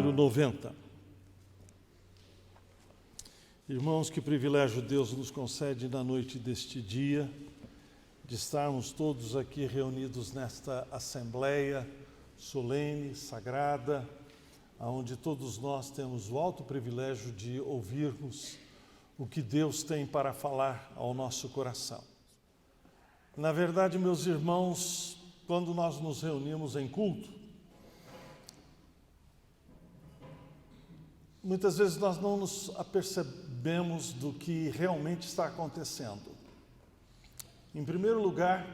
número 90. Irmãos, que privilégio Deus nos concede na noite deste dia, de estarmos todos aqui reunidos nesta assembleia solene, sagrada, onde todos nós temos o alto privilégio de ouvirmos o que Deus tem para falar ao nosso coração. Na verdade, meus irmãos, quando nós nos reunimos em culto, muitas vezes nós não nos apercebemos do que realmente está acontecendo. Em primeiro lugar,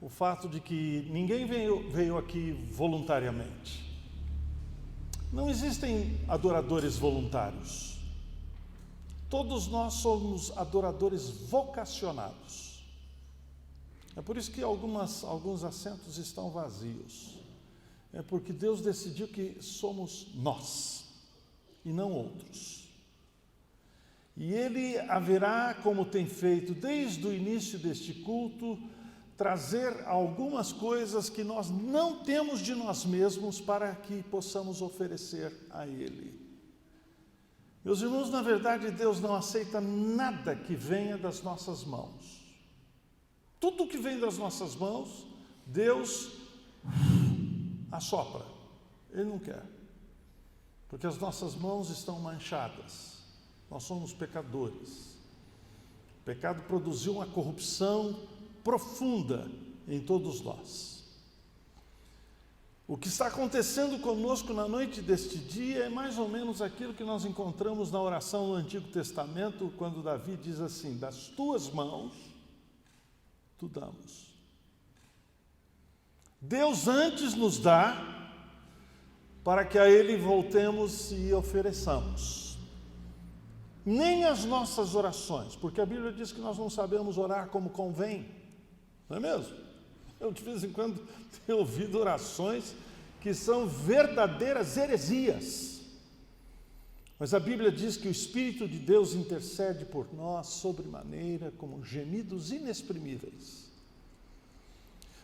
o fato de que ninguém veio aqui voluntariamente. Não existem adoradores voluntários. Todos nós somos adoradores vocacionados. É por isso que alguns assentos estão vazios. É porque Deus decidiu que somos nós e não outros. E Ele haverá, como tem feito desde o início deste culto, trazer algumas coisas que nós não temos de nós mesmos para que possamos oferecer a Ele. Meus irmãos, na verdade, Deus não aceita nada que venha das nossas mãos. Tudo que vem das nossas mãos, Deus assopra. Ele não quer. Porque as nossas mãos estão manchadas. Nós somos pecadores. O pecado produziu uma corrupção profunda em todos nós. O que está acontecendo conosco na noite deste dia é mais ou menos aquilo que nós encontramos na oração no Antigo Testamento, quando Davi diz assim: das tuas mãos tu damos. Deus antes nos dá para que a Ele voltemos e ofereçamos. Nem as nossas orações, porque a Bíblia diz que nós não sabemos orar como convém, não é mesmo? Eu de vez em quando tenho ouvido orações que são verdadeiras heresias. Mas a Bíblia diz que o Espírito de Deus intercede por nós sobremaneira como gemidos inexprimíveis.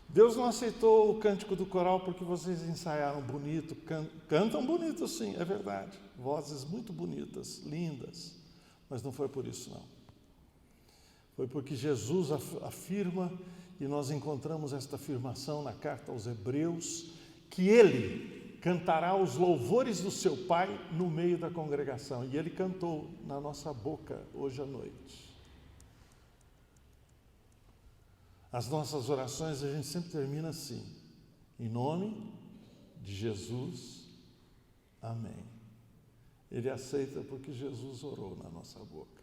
Deus não aceitou o cântico do coral porque vocês ensaiaram bonito, cantam bonito sim, é verdade, vozes muito bonitas, lindas, mas não foi por isso não. Foi porque Jesus afirma, e nós encontramos esta afirmação na carta aos Hebreus, que Ele cantará os louvores do seu Pai no meio da congregação, e Ele cantou na nossa boca hoje à noite. As nossas orações a gente sempre termina assim: em nome de Jesus, amém. Ele aceita porque Jesus orou na nossa boca.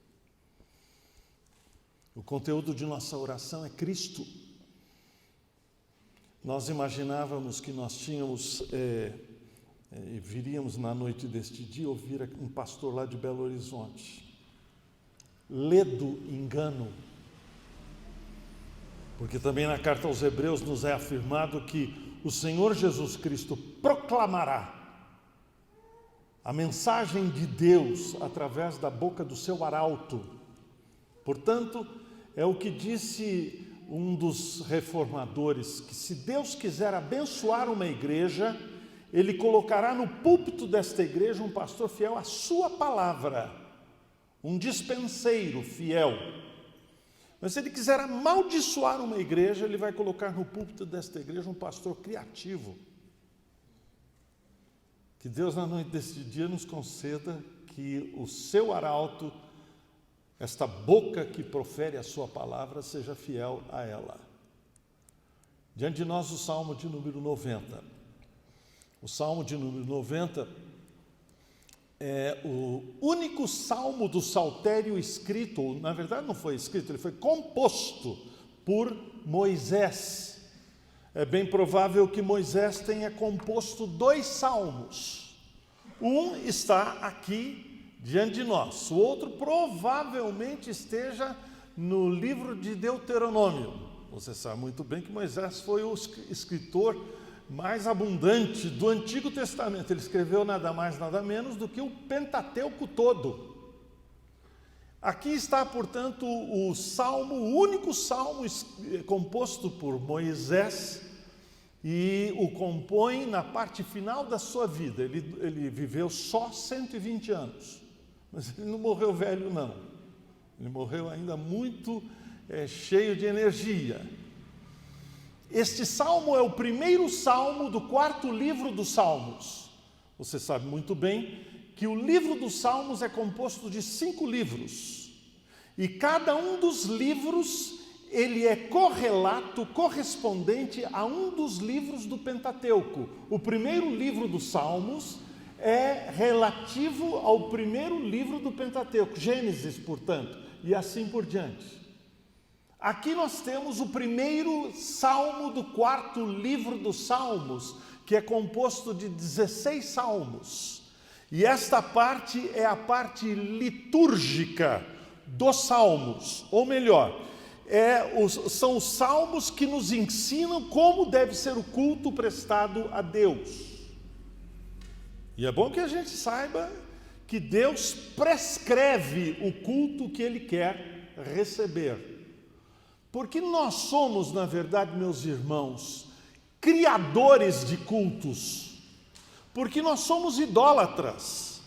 O conteúdo de nossa oração é Cristo. Nós imaginávamos que nós tínhamos, viríamos na noite deste dia ouvir um pastor lá de Belo Horizonte. Ledo engano. Porque também na carta aos Hebreus nos é afirmado que o Senhor Jesus Cristo proclamará a mensagem de Deus através da boca do seu arauto. Portanto, é o que disse um dos reformadores, que se Deus quiser abençoar uma igreja, Ele colocará no púlpito desta igreja um pastor fiel à sua palavra, um dispenseiro fiel. Mas se Ele quiser amaldiçoar uma igreja, Ele vai colocar no púlpito desta igreja um pastor criativo. Que Deus, na noite deste dia, nos conceda que o seu arauto, esta boca que profere a sua palavra, seja fiel a ela. Diante de nós o Salmo de número 90. O Salmo de número 90 é o único salmo do saltério escrito, ou, na verdade não foi escrito, ele foi composto por Moisés. É bem provável que Moisés tenha composto 2 salmos. Um está aqui diante de nós, o outro provavelmente esteja no livro de Deuteronômio. Você sabe muito bem que Moisés foi o escritor mais abundante do Antigo Testamento. Ele escreveu nada mais, nada menos do que o Pentateuco todo. Aqui está, portanto, o único salmo composto por Moisés, e o compõe na parte final da sua vida. Ele viveu só 120 anos, mas ele não morreu velho, não. Ele morreu ainda muito cheio de energia. Este salmo é o primeiro salmo do 4º livro dos Salmos. Você sabe muito bem que o livro dos Salmos é composto de 5 livros. E cada um dos livros, ele é correlato, correspondente a um dos livros do Pentateuco. O primeiro livro dos Salmos é relativo ao primeiro livro do Pentateuco, Gênesis, portanto, e assim por diante. Aqui nós temos o primeiro salmo do 4º livro dos Salmos, que é composto de 16 salmos. E esta parte é a parte litúrgica dos salmos, ou melhor, são os salmos que nos ensinam como deve ser o culto prestado a Deus. E é bom que a gente saiba que Deus prescreve o culto que Ele quer receber. Porque nós somos, na verdade, meus irmãos, criadores de cultos. Porque nós somos idólatras.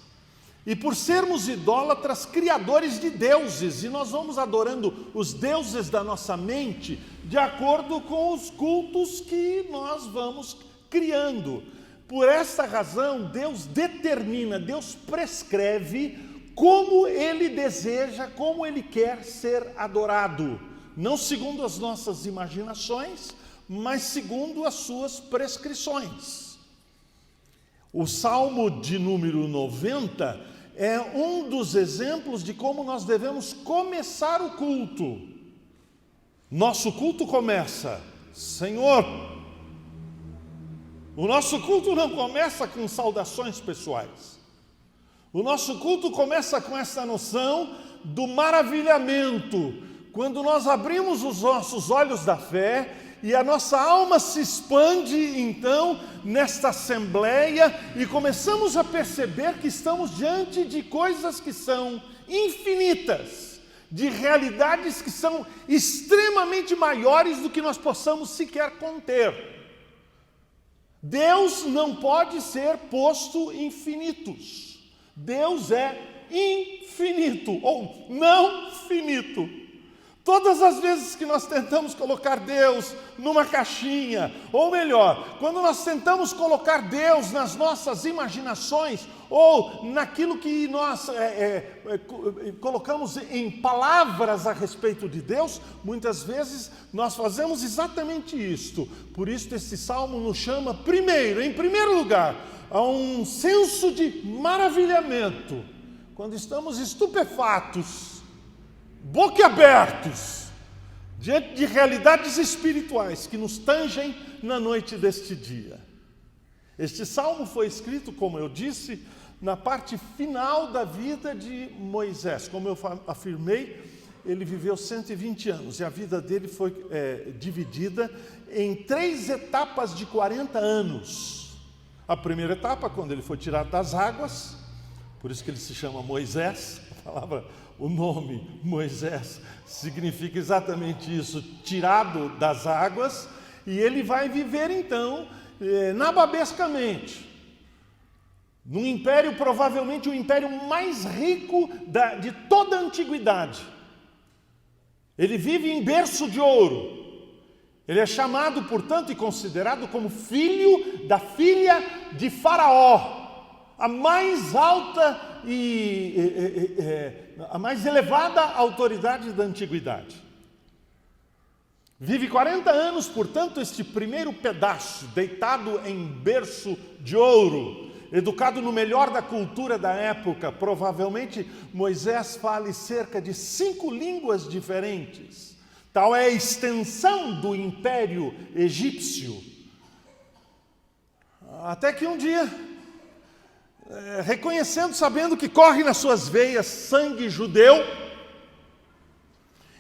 E por sermos idólatras, criadores de deuses, e nós vamos adorando os deuses da nossa mente de acordo com os cultos que nós vamos criando. Por essa razão, Deus determina, Deus prescreve como Ele deseja, como Ele quer ser adorado. Não segundo as nossas imaginações, mas segundo as suas prescrições. O Salmo de número 90 é um dos exemplos de como nós devemos começar o culto. Nosso culto começa, Senhor. O nosso culto não começa com saudações pessoais. O nosso culto começa com essa noção do maravilhamento, quando nós abrimos os nossos olhos da fé e a nossa alma se expande, então, nesta assembleia e começamos a perceber que estamos diante de coisas que são infinitas, de realidades que são extremamente maiores do que nós possamos sequer conter. Deus não pode ser posto infinitos. Deus é infinito ou não finito. Todas as vezes que nós tentamos colocar Deus numa caixinha, ou melhor, quando nós tentamos colocar Deus nas nossas imaginações, ou naquilo que nós colocamos em palavras a respeito de Deus, muitas vezes nós fazemos exatamente isto. Por isso esse salmo nos chama em primeiro lugar, a um senso de maravilhamento, quando estamos estupefatos, boquiabertos, diante de realidades espirituais que nos tangem na noite deste dia. Este salmo foi escrito, como eu disse, na parte final da vida de Moisés. Como eu afirmei, ele viveu 120 anos e a vida dele foi dividida em 3 etapas de 40 anos. A primeira etapa, quando ele foi tirado das águas, por isso que ele se chama Moisés, o nome Moisés significa exatamente isso, tirado das águas, e ele vai viver então nababescamente, num império, provavelmente o império mais rico de toda a antiguidade. Ele vive em berço de ouro. Ele é chamado, portanto, e considerado como filho da filha de Faraó, a mais alta a mais elevada autoridade da antiguidade. Vive 40 anos, portanto, este primeiro pedaço, deitado em berço de ouro, educado no melhor da cultura da época. Provavelmente Moisés fala cerca de 5 línguas diferentes. Tal é a extensão do império egípcio. Até que um dia, reconhecendo, sabendo que corre nas suas veias sangue judeu,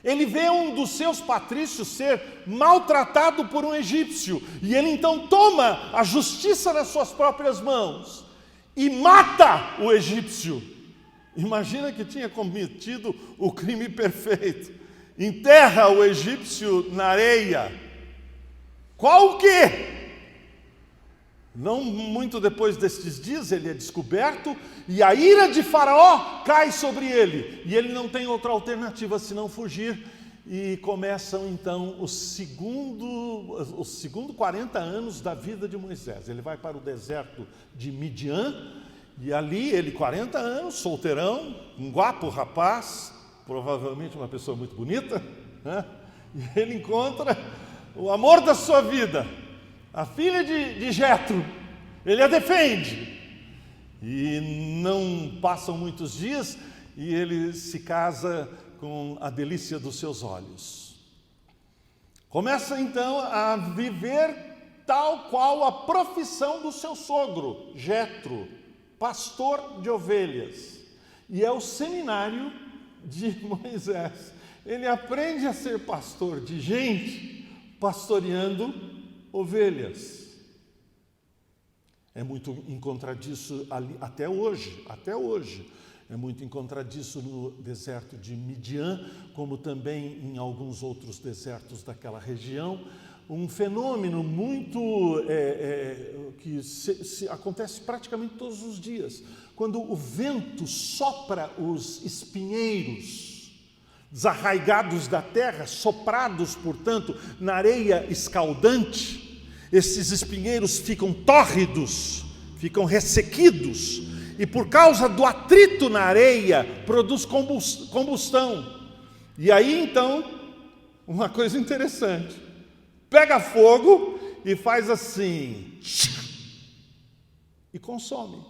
ele vê um dos seus patrícios ser maltratado por um egípcio, e ele então toma a justiça nas suas próprias mãos e mata o egípcio. Imagina que tinha cometido o crime perfeito. Enterra o egípcio na areia. Qual o quê? Não muito depois destes dias, ele é descoberto e a ira de Faraó cai sobre ele. E ele não tem outra alternativa senão fugir. E começam então os segundo 40 anos da vida de Moisés. Ele vai para o deserto de Midian e ali ele, 40 anos, solteirão, um guapo rapaz, provavelmente uma pessoa muito bonita, né? E ele encontra o amor da sua vida, a filha de Jetro. Ele a defende. E não passam muitos dias e ele se casa com a delícia dos seus olhos. Começa então a viver tal qual a profissão do seu sogro, Jetro, pastor de ovelhas. E é o seminário de Moisés. Ele aprende a ser pastor de gente, pastoreando ovelhas. É muito encontrar disso ali, até hoje. É muito encontrar disso no deserto de Midian, como também em alguns outros desertos daquela região. Um fenômeno muito que acontece praticamente todos os dias. Quando o vento sopra os espinheiros, desarraigados da terra, soprados, portanto, na areia escaldante, esses espinheiros ficam tórridos, ficam ressequidos, e por causa do atrito na areia, produz combustão. E aí então, uma coisa interessante, pega fogo e faz assim, e consome,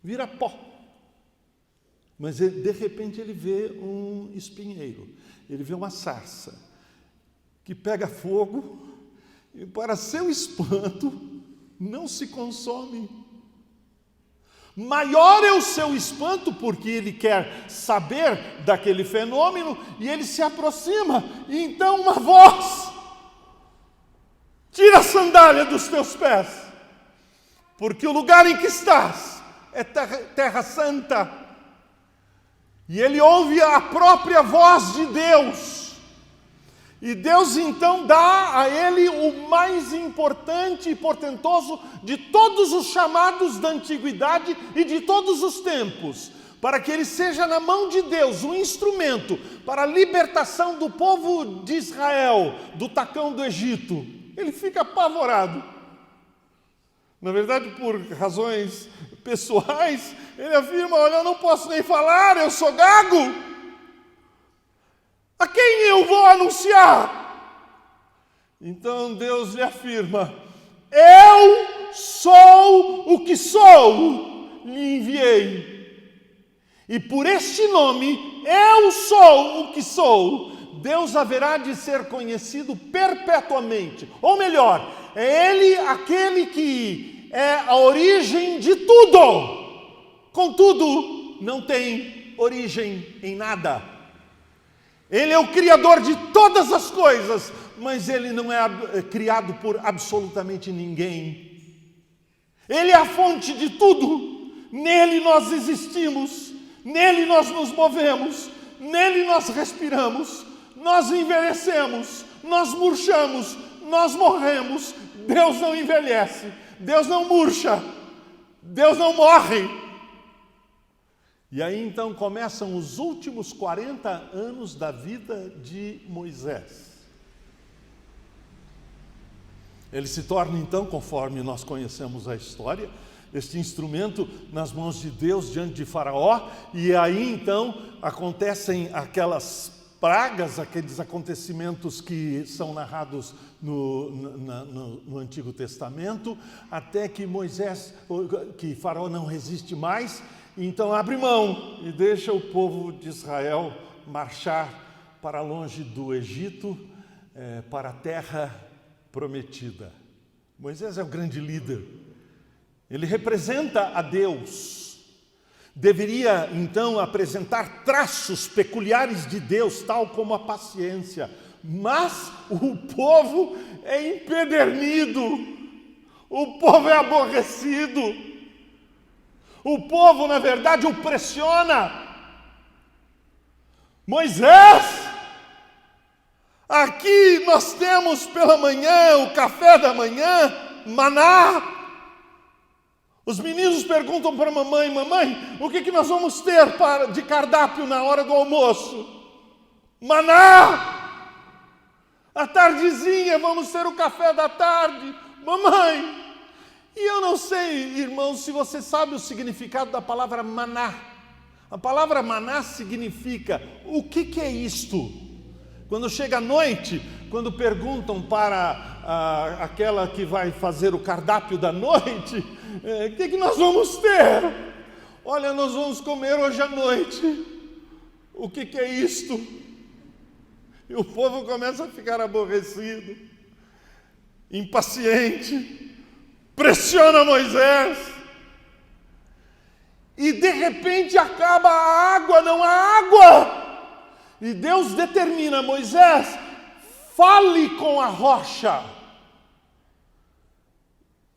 vira pó. Mas de repente ele vê um espinheiro, ele vê uma sarça, que pega fogo, e para seu espanto, não se consome. Maior é o seu espanto, porque ele quer saber daquele fenômeno, e ele se aproxima, e então uma voz: tira a sandália dos teus pés, porque o lugar em que estás é terra santa. E ele ouve a própria voz de Deus, e Deus então dá a ele o mais importante e portentoso de todos os chamados da antiguidade e de todos os tempos, para que ele seja na mão de Deus um instrumento para a libertação do povo de Israel do tacão do Egito. Ele fica apavorado. Na verdade, por razões pessoais, ele afirma: olha, eu não posso nem falar, eu sou gago. A quem eu vou anunciar? Então Deus lhe afirma: eu sou o que sou, lhe enviei. E por este nome, eu sou o que sou, Deus haverá de ser conhecido perpetuamente. Ou melhor, é Ele aquele que é a origem de tudo. Contudo, não tem origem em nada. Ele é o Criador de todas as coisas, mas Ele não é criado por absolutamente ninguém. Ele é a fonte de tudo. Nele nós existimos, nele nós nos movemos, nele nós respiramos, nós envelhecemos, nós murchamos, nós morremos. Deus não envelhece, Deus não murcha, Deus não morre. E aí então começam os últimos 40 anos da vida de Moisés. Ele se torna então, conforme nós conhecemos a história, este instrumento nas mãos de Deus diante de Faraó, e aí então acontecem aquelas pragas, aqueles acontecimentos que são narrados no Antigo Testamento, até que Faraó não resiste mais. Então abre mão e deixa o povo de Israel marchar para longe do Egito, para a terra prometida. Moisés é o grande líder. Ele representa a Deus. Deveria então apresentar traços peculiares de Deus, tal como a paciência. Mas o povo é empedernido. O povo é aborrecido. O povo, na verdade, o pressiona. Moisés, aqui nós temos pela manhã, o café da manhã, maná. Os meninos perguntam para a mamãe: mamãe, o que nós vamos ter de cardápio na hora do almoço? Maná! À tardezinha vamos ter o café da tarde. Mamãe! E eu não sei, irmãos, se você sabe o significado da palavra maná. A palavra maná significa: o que é isto? Quando chega a noite, quando perguntam para aquela que vai fazer o cardápio da noite, o que nós vamos ter? Olha, nós vamos comer hoje à noite. O que é isto? E o povo começa a ficar aborrecido, impaciente, pressiona Moisés. E de repente acaba a água, não há água. E Deus determina: Moisés, fale com a rocha.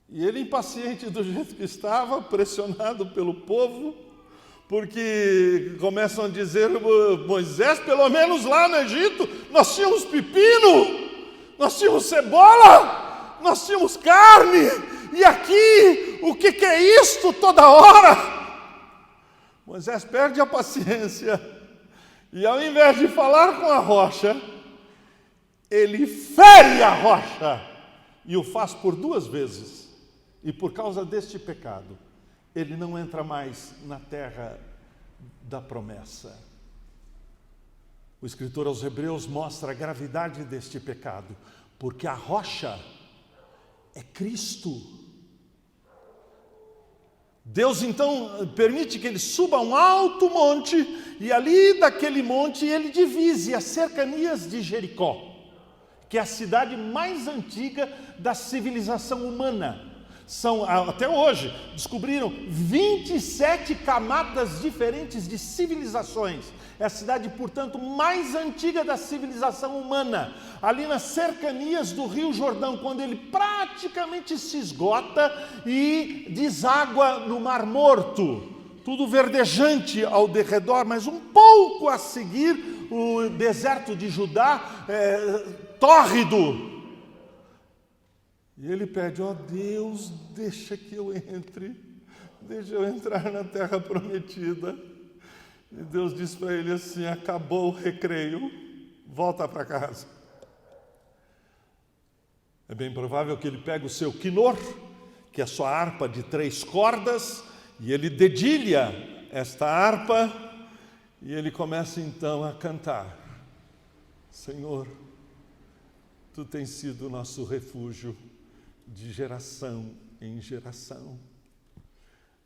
E ele, impaciente do jeito que estava, pressionado pelo povo, porque começam a dizer: Moisés, pelo menos lá no Egito, nós tínhamos pepino, nós tínhamos cebola, nós tínhamos carne, e aqui, o que é isto toda hora? Moisés perde a paciência, e ao invés de falar com a rocha, ele fere a rocha, e o faz por 2 vezes. E por causa deste pecado, ele não entra mais na terra da promessa. O escritor aos Hebreus mostra a gravidade deste pecado, porque a rocha é Cristo. Deus então permite que ele suba a um alto monte, e ali daquele monte ele divise as cercanias de Jericó, que é a cidade mais antiga da civilização humana. Até hoje, descobriram 27 camadas diferentes de civilizações. É a cidade, portanto, mais antiga da civilização humana. Ali nas cercanias do Rio Jordão, quando ele praticamente se esgota e deságua no Mar Morto. Tudo verdejante ao derredor, mas um pouco a seguir, o deserto de Judá, tórrido. E ele pede: ó Deus, deixa que eu entre, deixa eu entrar na terra prometida. E Deus diz para ele assim: acabou o recreio, volta para casa. É bem provável que ele pegue o seu quinor, que é a sua harpa de 3 cordas, e ele dedilha esta harpa, e ele começa então a cantar: Senhor, Tu tens sido o nosso refúgio de geração em geração.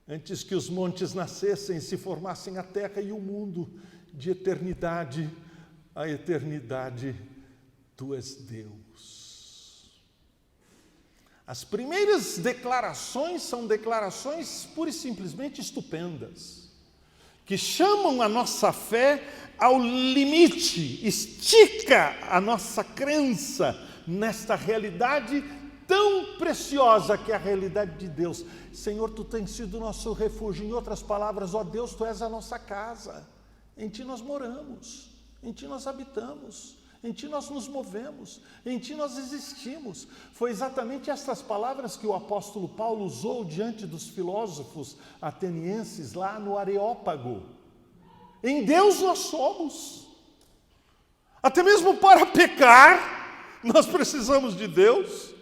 Antes que os montes nascessem, se formassem a terra e o mundo, de eternidade a eternidade, Tu és Deus. As primeiras declarações são declarações pura e simplesmente estupendas, que chamam a nossa fé ao limite, estica a nossa crença nesta realidade tão preciosa que é a realidade de Deus. Senhor, Tu tens sido o nosso refúgio. Em outras palavras, ó Deus, Tu és a nossa casa. Em Ti nós moramos, em Ti nós habitamos, em Ti nós nos movemos, em Ti nós existimos. Foi exatamente estas palavras que o apóstolo Paulo usou diante dos filósofos atenienses lá no Areópago. Em Deus nós somos. Até mesmo para pecar, nós precisamos de Deus.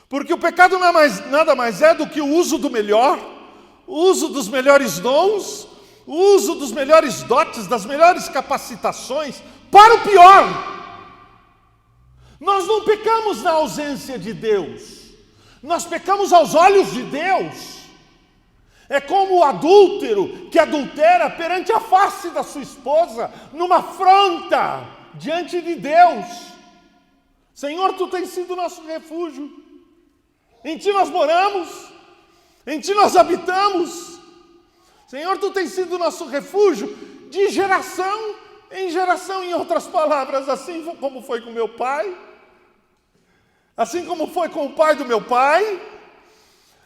Porque o pecado nada mais é do que o uso do melhor, o uso dos melhores dons, o uso dos melhores dotes, das melhores capacitações, para o pior. Nós não pecamos na ausência de Deus, nós pecamos aos olhos de Deus. É como o adúltero que adultera perante a face da sua esposa, numa afronta diante de Deus. Senhor, Tu tens sido o nosso refúgio. Em Ti nós moramos, em Ti nós habitamos. Senhor, Tu tens sido o nosso refúgio de geração em geração. Em outras palavras, assim como foi com meu pai, assim como foi com o pai do meu pai,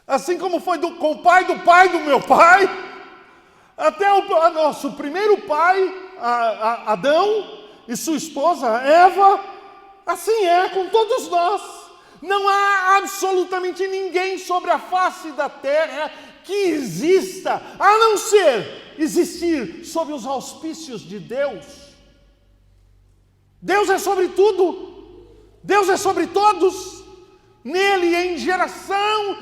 assim como foi com o pai do meu pai, até o nosso primeiro pai, Adão, e sua esposa Eva. Assim é com todos nós. Não há absolutamente ninguém sobre a face da terra que exista, a não ser existir sob os auspícios de Deus. Deus é sobre tudo, Deus é sobre todos, nele em geração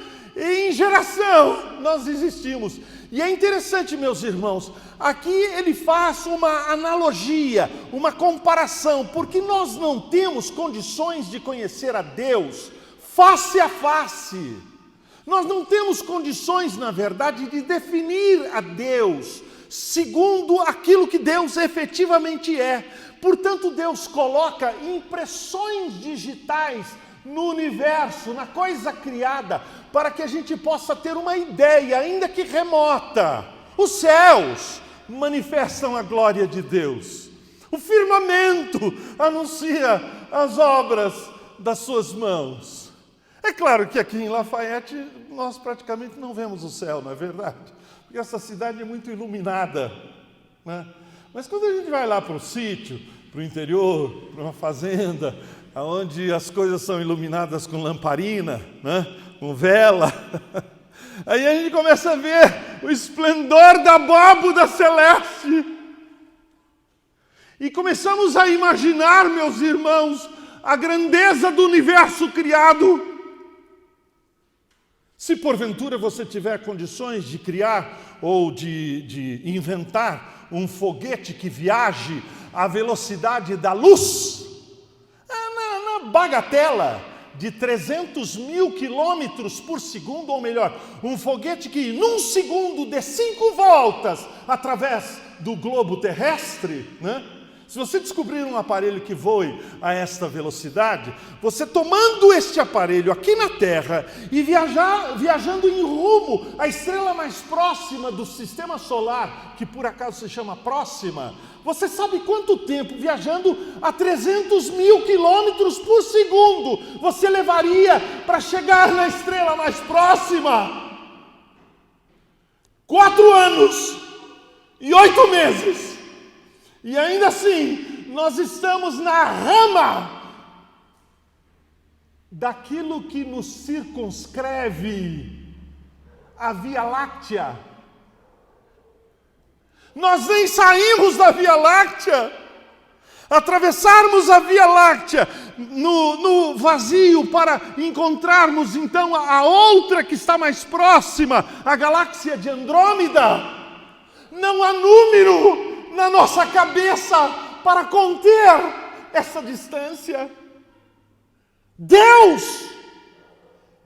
nós existimos. E é interessante, meus irmãos, aqui ele faz uma analogia, uma comparação, porque nós não temos condições de conhecer a Deus face a face. Nós não temos condições, na verdade, de definir a Deus segundo aquilo que Deus efetivamente é. Portanto, Deus coloca impressões digitais no universo, na coisa criada, para que a gente possa ter uma ideia, ainda que remota. Os céus manifestam a glória de Deus. O firmamento anuncia as obras das suas mãos. É claro que aqui em Lafayette nós praticamente não vemos o céu, não é verdade? Porque essa cidade é muito iluminada, né? Mas quando a gente vai lá para o sítio, para o interior, para uma fazenda, onde as coisas são iluminadas com lamparina, né? Com vela, aí a gente começa a ver o esplendor da abóbada celeste. E começamos a imaginar, meus irmãos, a grandeza do universo criado. Se porventura você tiver condições de criar ou de inventar um foguete que viaje à velocidade da luz, na bagatela de 300 mil quilômetros por segundo, ou melhor, um foguete que num segundo dê 5 voltas através do globo terrestre, né? Se você descobrir um aparelho que voe a esta velocidade, você tomando este aparelho aqui na Terra e viajando em rumo à estrela mais próxima do sistema solar, que por acaso se chama Próxima, você sabe quanto tempo, viajando a 300 mil quilômetros por segundo, você levaria para chegar na estrela mais próxima? 4 anos e 8 meses. E ainda assim, nós estamos na rama daquilo que nos circunscreve a Via Láctea. Nós nem saímos da Via Láctea. Atravessarmos a Via Láctea no vazio para encontrarmos então a outra que está mais próxima, a galáxia de Andrômeda. Não há número na nossa cabeça para conter essa distância. Deus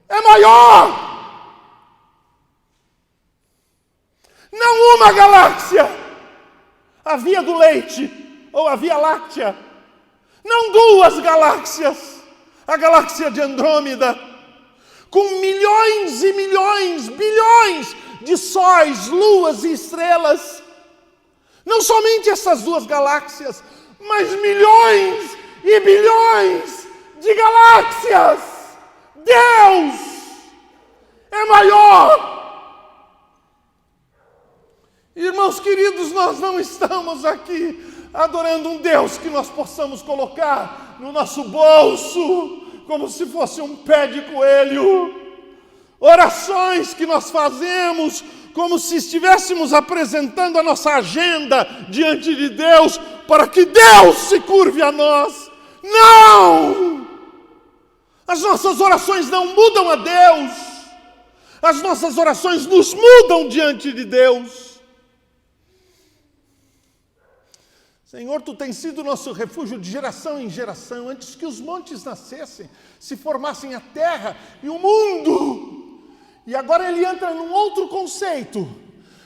é maior. Não uma galáxia, a Via do Leite ou a Via Láctea. Não 2 galáxias, a galáxia de Andrômeda, com milhões e milhões, bilhões de sóis, luas e estrelas. Não somente essas 2 galáxias, mas milhões e bilhões de galáxias. Deus é maior. Irmãos queridos, nós não estamos aqui adorando um Deus que nós possamos colocar no nosso bolso, como se fosse um pé de coelho. Orações que nós fazemos como se estivéssemos apresentando a nossa agenda diante de Deus, para que Deus se curve a nós. Não! As nossas orações não mudam a Deus. As nossas orações nos mudam diante de Deus. Senhor, Tu tens sido nosso refúgio de geração em geração, antes que os montes nascessem, se formassem a terra e o mundo. E agora ele entra num outro conceito,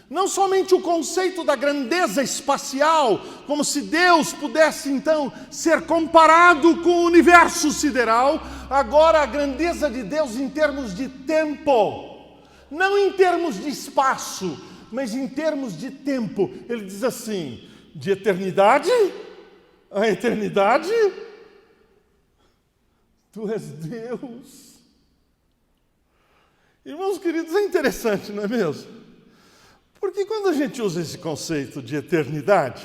não somente o conceito da grandeza espacial, como se Deus pudesse então ser comparado com o universo sideral, agora a grandeza de Deus em termos de tempo, não em termos de espaço, mas em termos de tempo. Ele diz assim, de eternidade a eternidade, Tu és Deus. Irmãos queridos, é interessante, não é mesmo? Porque quando a gente usa esse conceito de eternidade,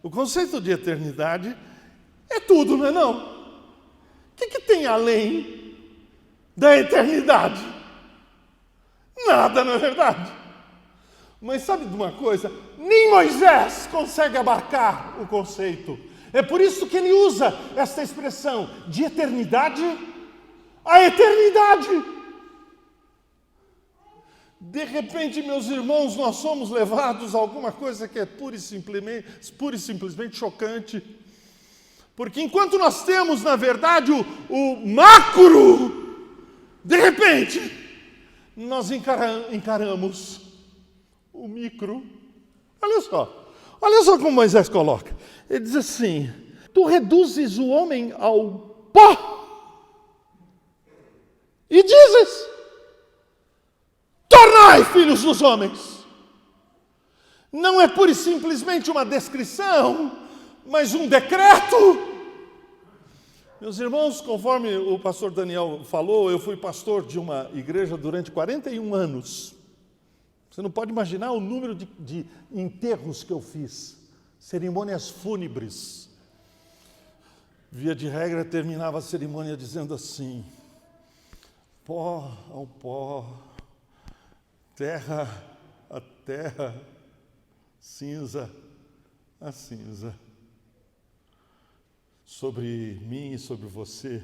o conceito de eternidade é tudo, não é não? O que tem além da eternidade. Nada, não é verdade? Mas sabe de uma coisa? Nem Moisés consegue abarcar o conceito. É por isso que ele usa esta expressão de eternidade a eternidade. De repente, meus irmãos, nós somos levados a alguma coisa que é pura e simplesmente chocante. Porque enquanto nós temos, na verdade, o macro, de repente, nós encaramos o micro. Olha só como Moisés coloca. Ele diz assim: tu reduzes o homem ao pó e dizes: tornai filhos dos homens. Não é pura e simplesmente uma descrição, mas um decreto. Meus irmãos, conforme o pastor Daniel falou, eu fui pastor de uma igreja durante 41 anos. Você não pode imaginar o número de enterros que eu fiz, cerimônias fúnebres. Via de regra, terminava a cerimônia dizendo assim: pó ao pó, terra a terra, cinza a cinza. Sobre mim e sobre você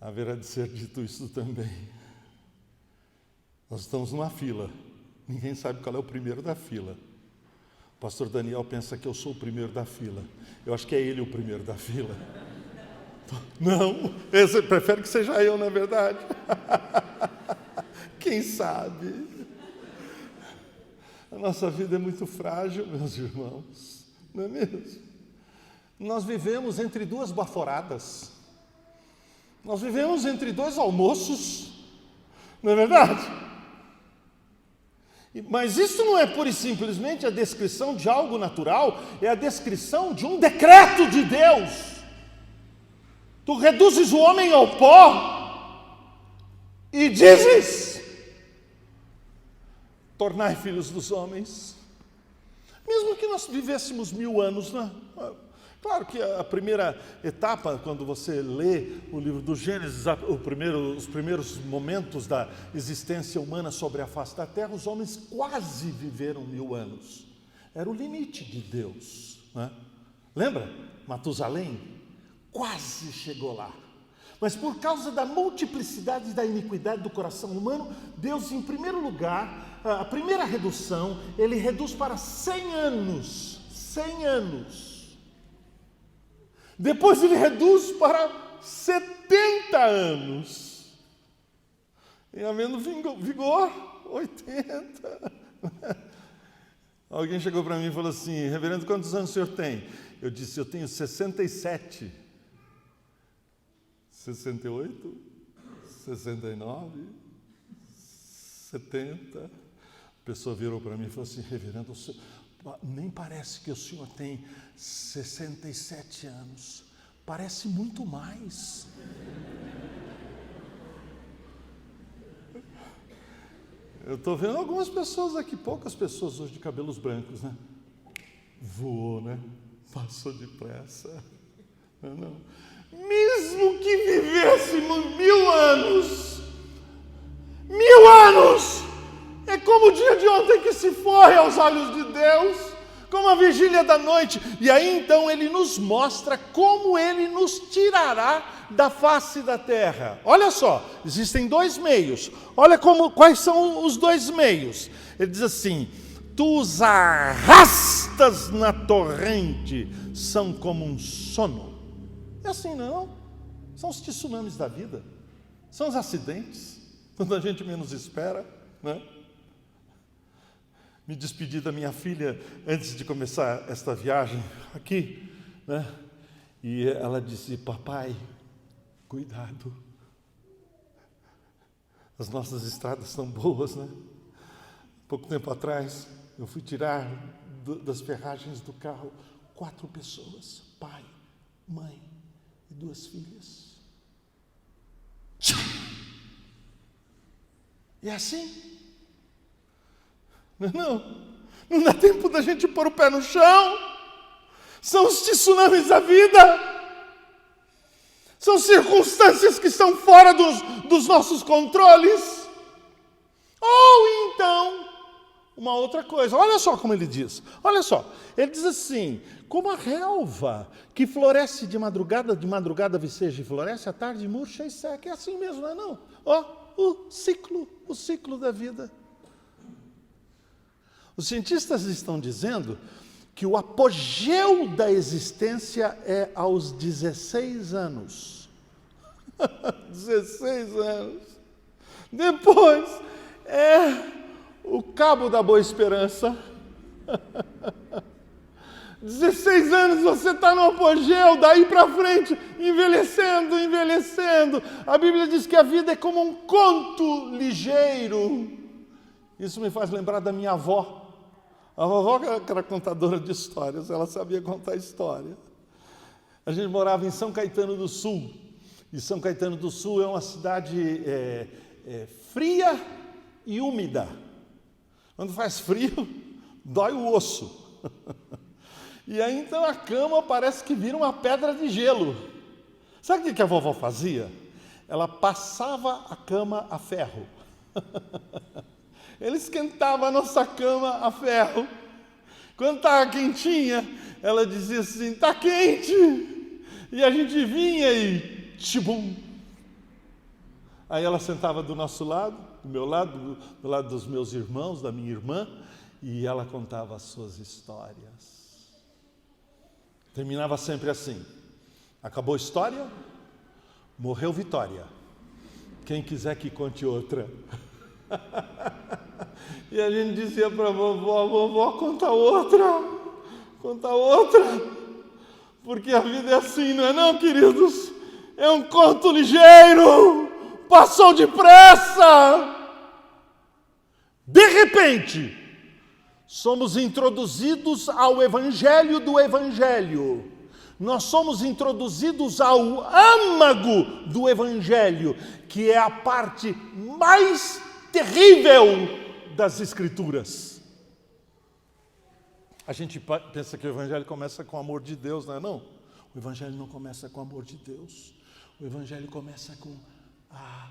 haverá de ser dito isso também. Nós estamos numa fila. Ninguém sabe qual é o primeiro da fila. O pastor Daniel pensa que eu sou o primeiro da fila. Eu acho que é ele o primeiro da fila. Não, ele prefere que seja eu, na verdade. Quem sabe? A nossa vida é muito frágil, meus irmãos. Não é mesmo? Nós vivemos entre duas baforadas. Nós vivemos entre dois almoços. Não é verdade? Mas isso não é pura e simplesmente a descrição de algo natural, é a descrição de um decreto de Deus. Tu reduzes o homem ao pó e dizes: tornai filhos dos homens. Mesmo que nós vivêssemos 1000 anos, né? Claro que a primeira etapa, quando você lê o livro do Gênesis, os primeiros momentos da existência humana sobre a face da terra, os homens quase viveram 1000 anos. Era o limite de Deus, né? Lembra? Matusalém quase chegou lá. Mas por causa da multiplicidade e da iniquidade do coração humano, Deus, em primeiro lugar, a primeira redução, ele reduz para 100 anos. 100 anos. Depois ele reduz para 70 anos. E havendo vigor, 80. Alguém chegou para mim e falou assim: reverendo, quantos anos o senhor tem? Eu disse: eu tenho 67. 68, 69, 70. A pessoa virou para mim e falou assim: reverendo, nem parece que o senhor tem 67 anos. Parece muito mais. Eu estou vendo algumas pessoas aqui, poucas pessoas hoje de cabelos brancos, né? Voou, né? Passou depressa. Não. Mesmo que vivêssemos 1000 anos, 1000 anos, é como o dia de ontem que se foi aos olhos de Deus, como a vigília da noite. E aí então ele nos mostra como ele nos tirará da face da terra. Olha só, existem dois meios. Olha quais são os dois meios. Ele diz assim: tu os arrastas na torrente, são como um sono. É assim não, são os tsunamis da vida, são os acidentes, quando a gente menos espera, né? Me despedi da minha filha antes de começar esta viagem aqui, né? E ela disse: papai, cuidado, as nossas estradas são boas, né? Pouco tempo atrás, eu fui tirar das ferragens do carro 4 pessoas, pai, mãe e 2 filhas. E é assim. Não dá tempo da gente pôr o pé no chão. São os tsunamis da vida. São circunstâncias que estão fora dos nossos controles. Ou então, uma outra coisa. Olha só como ele diz. Olha só. Ele diz assim, como a relva que floresce de madrugada viceja e floresce, à tarde murcha e seca. É assim mesmo, não é não? Ó, o ciclo da vida. Os cientistas estão dizendo que o apogeu da existência é aos 16 anos. 16 anos. Depois é o Cabo da Boa Esperança. 16 anos você está no apogeu, daí para frente, envelhecendo. A Bíblia diz que a vida é como um conto ligeiro. Isso me faz lembrar da minha avó. A vovó que era contadora de histórias, ela sabia contar história. A gente morava em São Caetano do Sul. E São Caetano do Sul é uma cidade fria e úmida. Quando faz frio, dói o osso. E aí então a cama parece que vira uma pedra de gelo. Sabe o que a vovó fazia? Ela passava a cama a ferro. Ele esquentava a nossa cama a ferro. Quando estava quentinha, ela dizia assim, está quente. E a gente vinha e tchibum. Aí ela sentava do nosso lado, do meu lado, do lado dos meus irmãos, da minha irmã, e ela contava as suas histórias. Terminava sempre assim, acabou a história, morreu Vitória. Quem quiser que conte outra. E a gente dizia para a vovó, conta outra, porque a vida é assim, não é não, queridos? É um conto ligeiro, passou depressa. De repente, somos introduzidos ao evangelho do evangelho. Nós somos introduzidos ao âmago do evangelho, que é a parte mais terrível das Escrituras. A gente pensa que o Evangelho começa com o amor de Deus, não é não? O Evangelho não começa com o amor de Deus. O Evangelho começa com a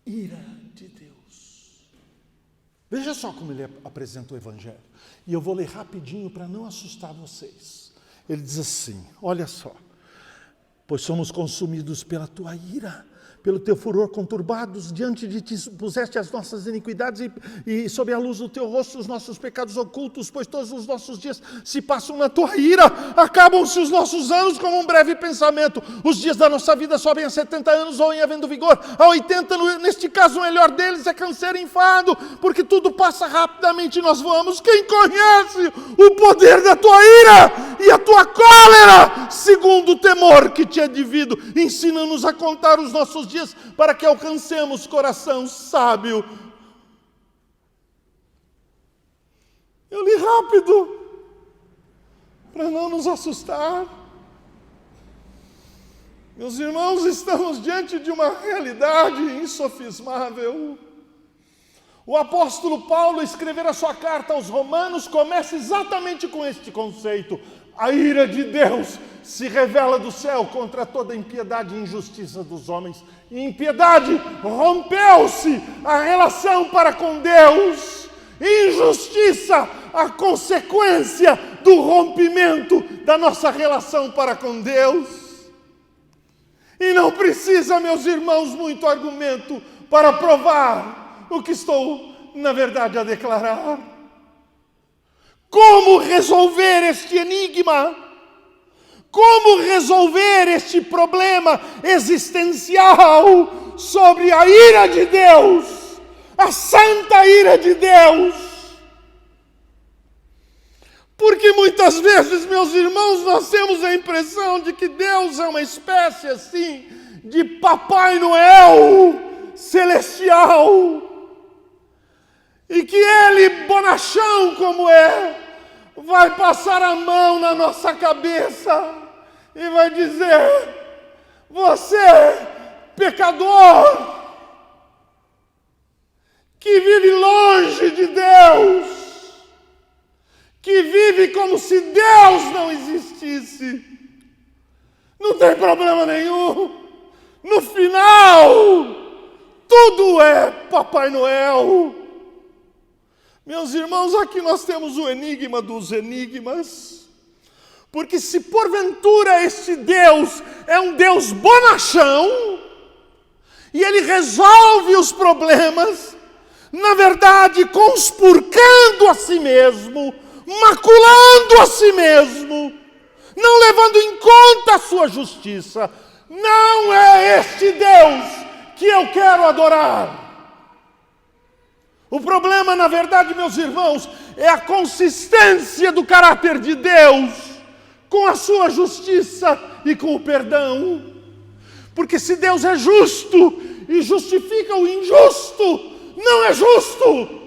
ira de Deus. Veja só como ele apresenta o Evangelho. E eu vou ler rapidinho para não assustar vocês. Ele diz assim, olha só. Pois somos consumidos pela tua ira, pelo teu furor conturbados, diante de ti puseste as nossas iniquidades e sob a luz do teu rosto os nossos pecados ocultos, pois todos os nossos dias se passam na tua ira, acabam-se os nossos anos como um breve pensamento, os dias da nossa vida sobem a 70 anos ou em havendo vigor, a 80, neste caso o melhor deles é canseiro e enfado, porque tudo passa rapidamente e nós voamos. Quem conhece o poder da tua ira e a tua cólera, segundo o temor que te é devido, ensina-nos a contar os nossos dias para que alcancemos coração sábio. Eu li rápido para não nos assustar. Meus irmãos, estamos diante de uma realidade insofismável. O apóstolo Paulo, escrever a sua carta aos Romanos, começa exatamente com este conceito. A ira de Deus se revela do céu contra toda impiedade e injustiça dos homens. E impiedade, rompeu-se a relação para com Deus. Injustiça, a consequência do rompimento da nossa relação para com Deus. E não precisa, meus irmãos, muito argumento para provar o que estou, na verdade, a declarar. Como resolver este enigma? Como resolver este problema existencial sobre a ira de Deus, a santa ira de Deus? Porque muitas vezes, meus irmãos, nós temos a impressão de que Deus é uma espécie assim de Papai Noel celestial. E que Ele, bonachão como é, vai passar a mão na nossa cabeça e vai dizer: você, pecador, que vive longe de Deus, que vive como se Deus não existisse, Não tem problema nenhum. No final, tudo é Papai Noel. Meus irmãos, aqui nós temos o enigma dos enigmas. Porque se porventura este Deus é um Deus bonachão, e Ele resolve os problemas, na verdade, conspurcando a si mesmo, maculando a si mesmo, não levando em conta a sua justiça, não é este Deus que eu quero adorar. O problema, na verdade, meus irmãos, é a consistência do caráter de Deus com a sua justiça e com o perdão. Porque se Deus é justo e justifica o injusto, não é justo.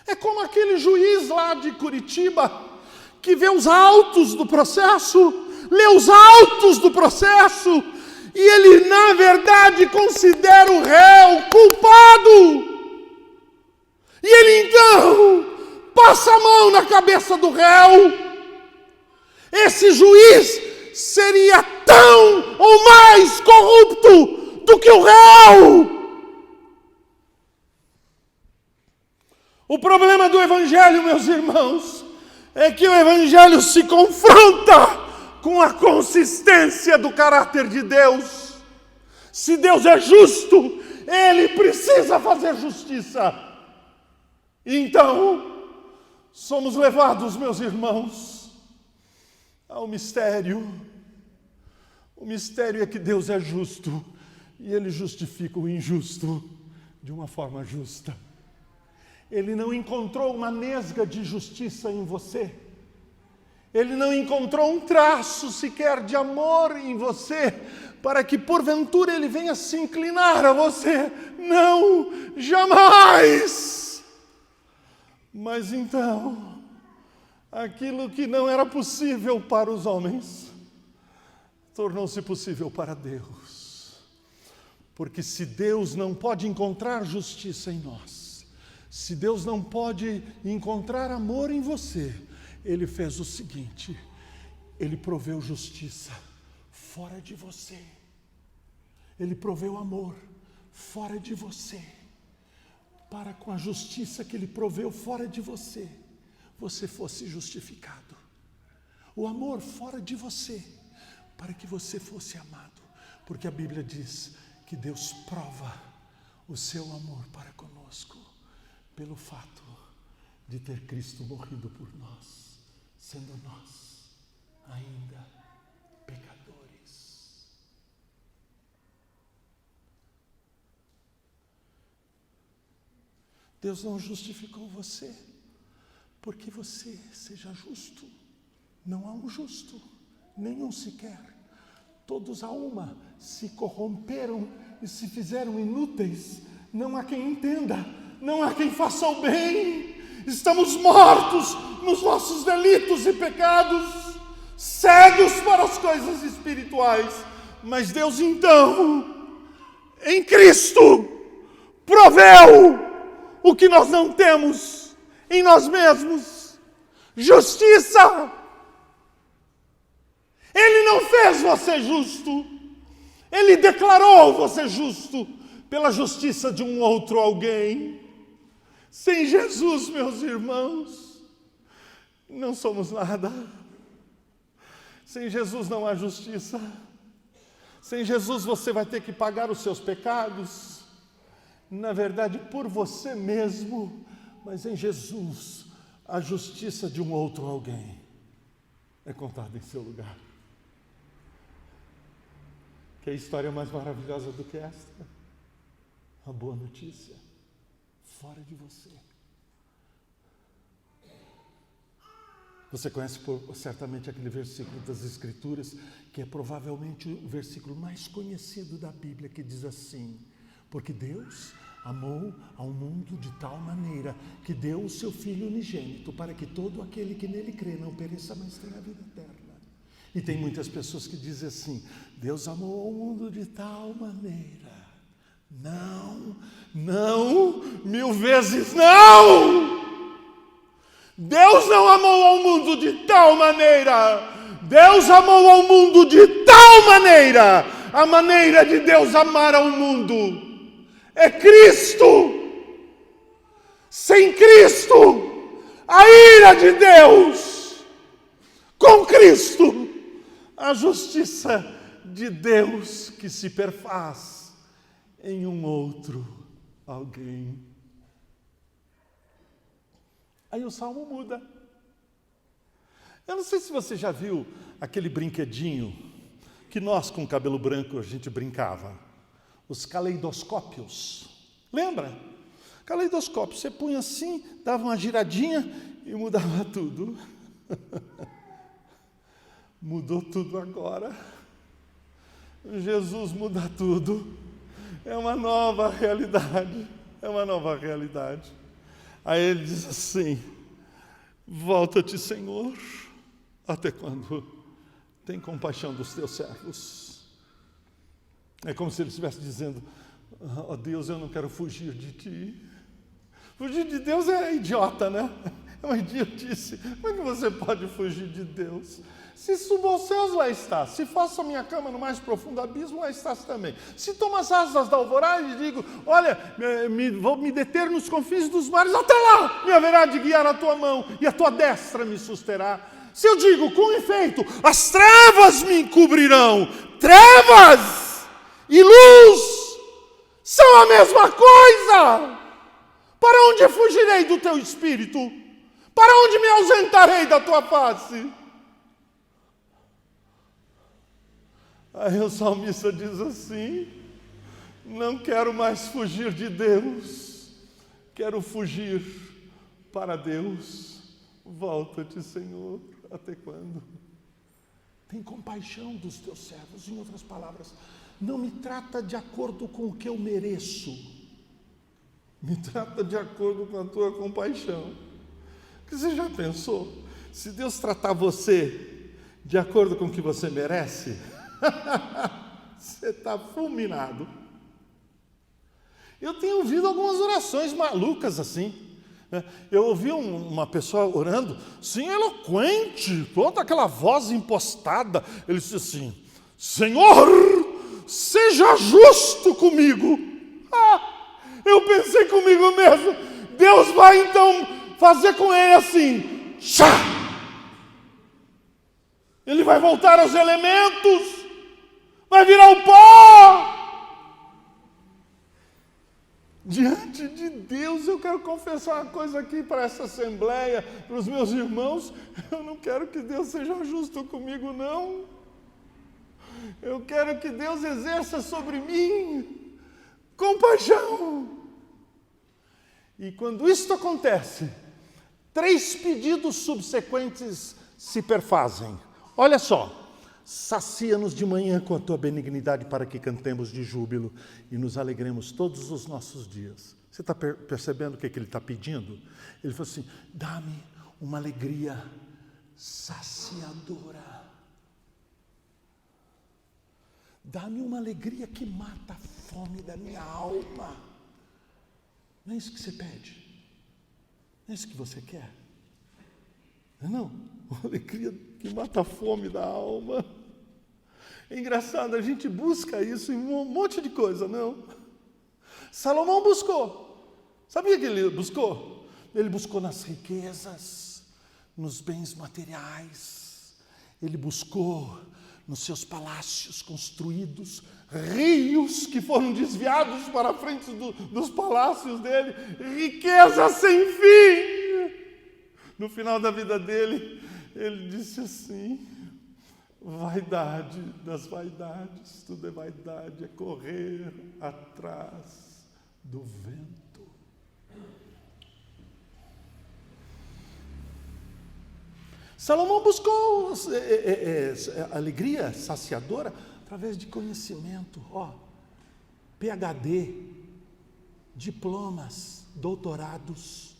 É como aquele juiz lá de Curitiba, que vê os autos do processo, lê os autos do processo, e ele, na verdade, considera o réu culpado. E ele, então, passa a mão na cabeça do réu. Esse juiz seria tão ou mais corrupto do que o réu. O problema do Evangelho, meus irmãos, é que o Evangelho se confronta com a consistência do caráter de Deus. Se Deus é justo, Ele precisa fazer justiça. Então, somos levados, meus irmãos, ao mistério. O mistério é que Deus é justo e Ele justifica o injusto de uma forma justa. Ele não encontrou uma nesga de justiça em você. Ele não encontrou um traço sequer de amor em você, para que porventura Ele venha se inclinar a você. Não, jamais! Mas então, aquilo que não era possível para os homens, tornou-se possível para Deus. Porque se Deus não pode encontrar justiça em nós, se Deus não pode encontrar amor em você, Ele fez o seguinte: Ele proveu justiça fora de você. Ele proveu amor fora de você. Para com a justiça que Ele proveu fora de você, você fosse justificado. O amor fora de você, para que você fosse amado. Porque a Bíblia diz que Deus prova o seu amor para conosco pelo fato de ter Cristo morrido por nós, sendo nós ainda pecadores. Deus não justificou você porque você seja justo. Não há um justo, nenhum sequer. Todos a uma se corromperam e se fizeram inúteis. Não há quem entenda, não há quem faça o bem. Estamos mortos nos nossos delitos e pecados, cegos para as coisas espirituais. Mas Deus então, em Cristo, proveu o que nós não temos em nós mesmos: justiça. Ele não fez você justo, Ele declarou você justo pela justiça de um outro alguém. Sem Jesus, meus irmãos, não somos nada. Sem Jesus não há justiça. Sem Jesus você vai ter que pagar os seus pecados, na verdade por você mesmo, mas em Jesus a justiça de um outro alguém é contada em seu lugar. Que história mais maravilhosa do que esta? A boa notícia, fora de você. Você conhece certamente aquele versículo das Escrituras, que é provavelmente o versículo mais conhecido da Bíblia, que diz assim: porque Deus amou ao mundo de tal maneira que deu o seu Filho unigênito, para que todo aquele que nele crê não pereça, mas tenha a vida eterna. E tem muitas pessoas que dizem assim: Deus amou ao mundo de tal maneira. Não, não, 1000 vezes não! Deus não amou ao mundo de tal maneira. Deus amou ao mundo de tal maneira. A maneira de Deus amar ao mundo é Cristo. Sem Cristo, a ira de Deus. Com Cristo, a justiça de Deus que se perfaz em um outro alguém. Aí o salmo muda. Eu não sei se você já viu aquele brinquedinho que nós com cabelo branco a gente brincava. Os caleidoscópios. Lembra? Caleidoscópio. Você punha assim, dava uma giradinha e mudava tudo. Mudou tudo agora. Jesus muda tudo. É uma nova realidade. É uma nova realidade. Aí ele diz assim: volta-te, Senhor, até quando? Tem compaixão dos teus servos. É como se ele estivesse dizendo: ó Deus, eu não quero fugir de ti. Fugir de Deus é idiota, né? É uma idiotice. Como é que você pode fugir de Deus? Se subo aos céus, lá estás. Se faço a minha cama no mais profundo abismo, lá estás também. Se tomo as asas da alvorada e digo: olha, vou me deter nos confins dos mares, até lá me haverá de guiar a tua mão e a tua destra me susterá. Se eu digo com efeito, as trevas me encobrirão, trevas e luz são a mesma coisa. Para onde fugirei do teu espírito? Para onde me ausentarei da tua face? Aí o salmista diz assim: não quero mais fugir de Deus, quero fugir para Deus. Volta-te, Senhor, até quando? Tem compaixão dos teus servos. Em outras palavras, não me trata de acordo com o que eu mereço, me trata de acordo com a tua compaixão. Porque você já pensou, se Deus tratar você de acordo com o que você merece, você está fulminado. Eu tenho ouvido algumas orações malucas assim. Eu ouvi uma pessoa orando, sim, eloquente, toda aquela voz impostada. Ele disse assim: Senhor, seja justo comigo. Eu pensei comigo mesmo, Deus vai então fazer com ele assim, ele vai voltar aos elementos, vai virar o pó. Diante de Deus, eu quero confessar uma coisa aqui para essa assembleia, para os meus irmãos: eu não quero que Deus seja justo comigo, não. Eu quero que Deus exerça sobre mim compaixão. E quando isto acontece, 3 pedidos subsequentes se perfazem. Olha só: sacia-nos de manhã com a tua benignidade, para que cantemos de júbilo e nos alegremos todos os nossos dias. Você está percebendo o que ele está pedindo? Ele falou assim: dá-me uma alegria saciadora. Dá-me uma alegria que mata a fome da minha alma. Não é isso que você pede? Não é isso que você quer? Não, uma alegria que mata a fome da alma. É engraçado, a gente busca isso em um monte de coisa, não? Salomão buscou. Sabia que ele buscou? Ele buscou nas riquezas, nos bens materiais. Ele buscou nos seus palácios construídos, rios que foram desviados para a frente dos palácios dele, riqueza sem fim. No final da vida dele, ele disse assim: vaidade das vaidades, tudo é vaidade, é correr atrás do vento. Salomão buscou alegria saciadora através de conhecimento, PhD, diplomas, doutorados.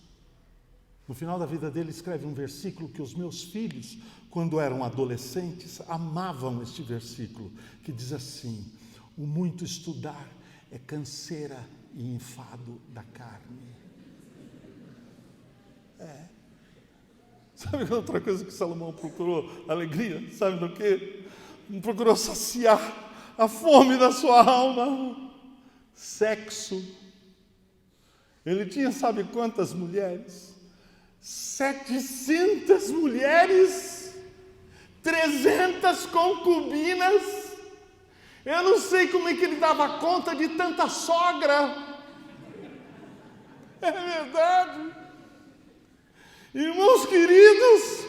No final da vida dele, escreve um versículo que os meus filhos, quando eram adolescentes, amavam este versículo, que diz assim: o muito estudar é canseira e enfado da carne. Sabe outra coisa que Salomão procurou? Alegria, sabe do quê? Procurou saciar a fome da sua alma. Sexo. Ele tinha, sabe quantas mulheres? 700 mulheres, 300 concubinas. Eu não sei como é que ele dava conta de tanta sogra. É verdade. Irmãos queridos,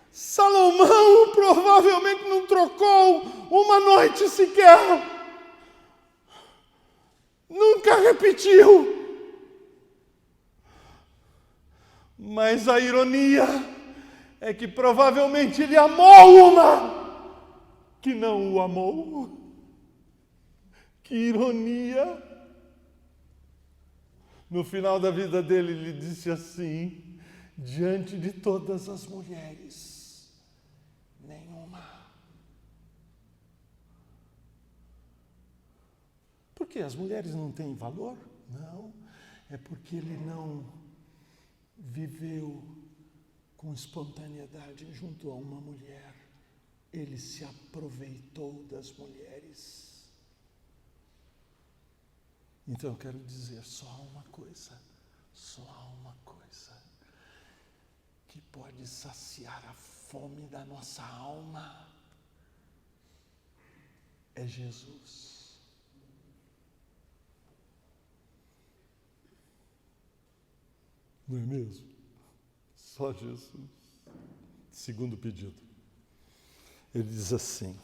Salomão provavelmente não trocou uma noite sequer. Nunca repetiu. Mas a ironia é que provavelmente ele amou uma que não o amou. Que ironia! No final da vida dele, ele disse assim: diante de todas as mulheres, nenhuma. Por quê? As mulheres não têm valor? Não, é porque ele não viveu com espontaneidade junto a uma mulher. Ele se aproveitou das mulheres. Então eu quero dizer só uma coisa que pode saciar a fome da nossa alma, é Jesus. Não é mesmo? Só Jesus. Segundo pedido. Ele diz assim: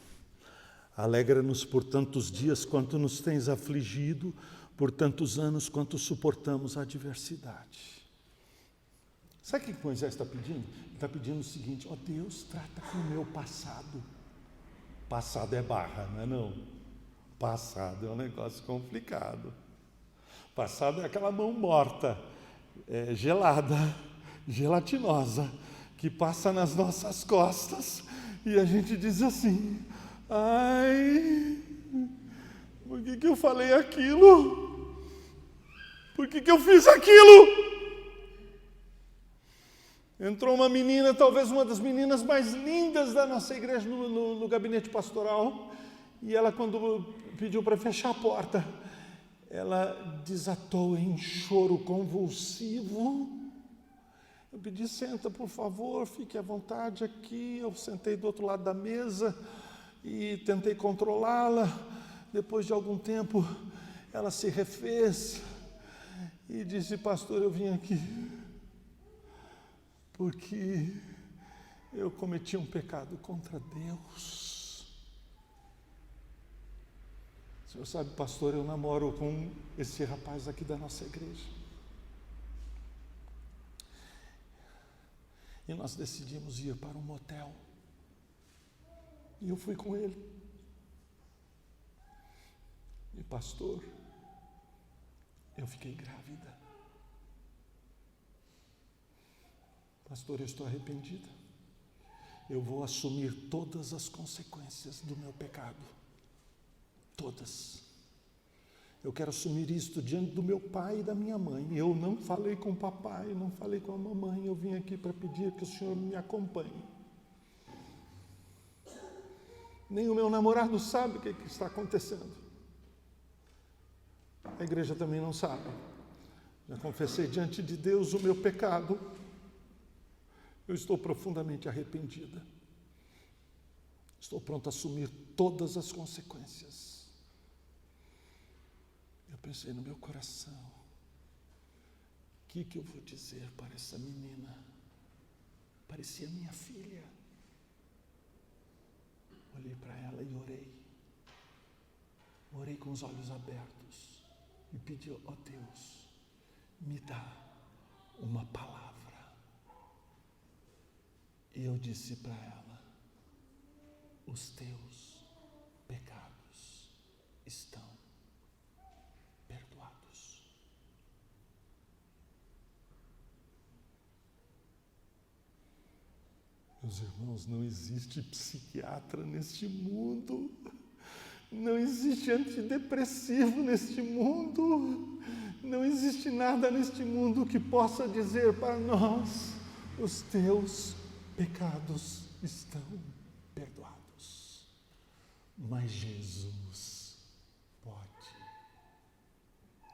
alegra-nos por tantos dias quanto nos tens afligido, por tantos anos quanto suportamos a adversidade. Sabe o que Moisés está pedindo? Ele está pedindo o seguinte: ó Deus, trata com o meu passado. Passado é barra, não é não? Passado é um negócio complicado. Passado é aquela mão morta, gelada, gelatinosa, que passa nas nossas costas e a gente diz assim: ai, por que eu falei aquilo? Por que eu fiz aquilo? Entrou uma menina, talvez uma das meninas mais lindas da nossa igreja no gabinete pastoral, e ela, quando pediu para fechar a porta, ela desatou em choro convulsivo. Eu pedi: senta, por favor, fique à vontade aqui. Eu sentei do outro lado da mesa e tentei controlá-la. Depois de algum tempo, ela se refez e disse: pastor, eu vim aqui porque eu cometi um pecado contra Deus. O senhor sabe, pastor, eu namoro com esse rapaz aqui da nossa igreja. E nós decidimos ir para um motel. E eu fui com ele. E pastor, eu fiquei grávida. Pastor, eu estou arrependida. Eu vou assumir todas as consequências do meu pecado. Todas. Eu quero assumir isto diante do meu pai e da minha mãe. Eu não falei com o papai, não falei com a mamãe. Eu vim aqui para pedir que o senhor me acompanhe. Nem o meu namorado sabe o que está acontecendo. A igreja também não sabe. Já confessei diante de Deus o meu pecado. Eu estou profundamente arrependida. Estou pronto a assumir todas as consequências. Eu pensei no meu coração: o que eu vou dizer para essa menina? Parecia minha filha. Olhei para ela e orei. Orei com os olhos abertos e pedi: ó Deus, me dá uma palavra. E eu disse para ela: os teus pecados estão perdoados. Meus irmãos, não existe psiquiatra neste mundo, não existe antidepressivo neste mundo, não existe nada neste mundo que possa dizer para nós os teus pecados estão perdoados. Mas Jesus pode.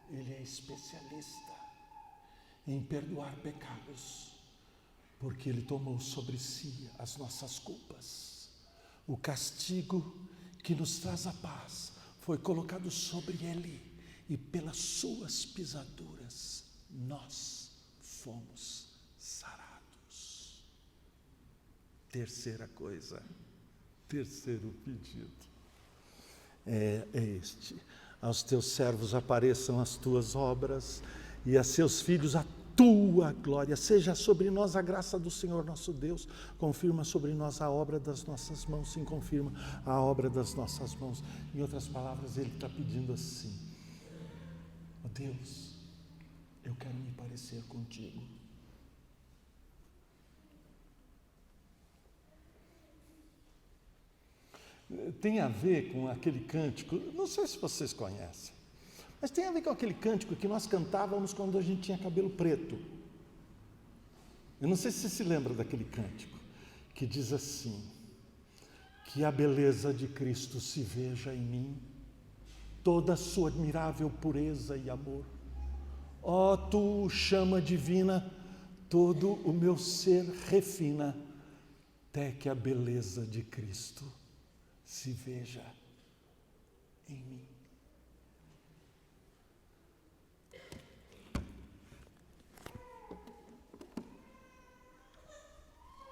Ele é especialista em perdoar pecados, porque Ele tomou sobre si as nossas culpas. O castigo que nos traz a paz foi colocado sobre Ele, e pelas suas pisaduras nós fomos sarados. Terceira coisa, terceiro pedido é este: aos teus servos apareçam as tuas obras, e a seus filhos a tua glória. Seja sobre nós a graça do Senhor nosso Deus. Confirma sobre nós a obra das nossas mãos. Sim, confirma a obra das nossas mãos. Em outras palavras, Ele está pedindo assim: ó Deus, eu quero me parecer contigo. Tem a ver com aquele cântico, não sei se vocês conhecem, mas tem a ver com aquele cântico que nós cantávamos quando a gente tinha cabelo preto. Eu não sei se você se lembra daquele cântico, que diz assim: que a beleza de Cristo se veja em mim, toda a sua admirável pureza e amor. Ó tu, chama divina, todo o meu ser refina, até que a beleza de Cristo se veja em mim.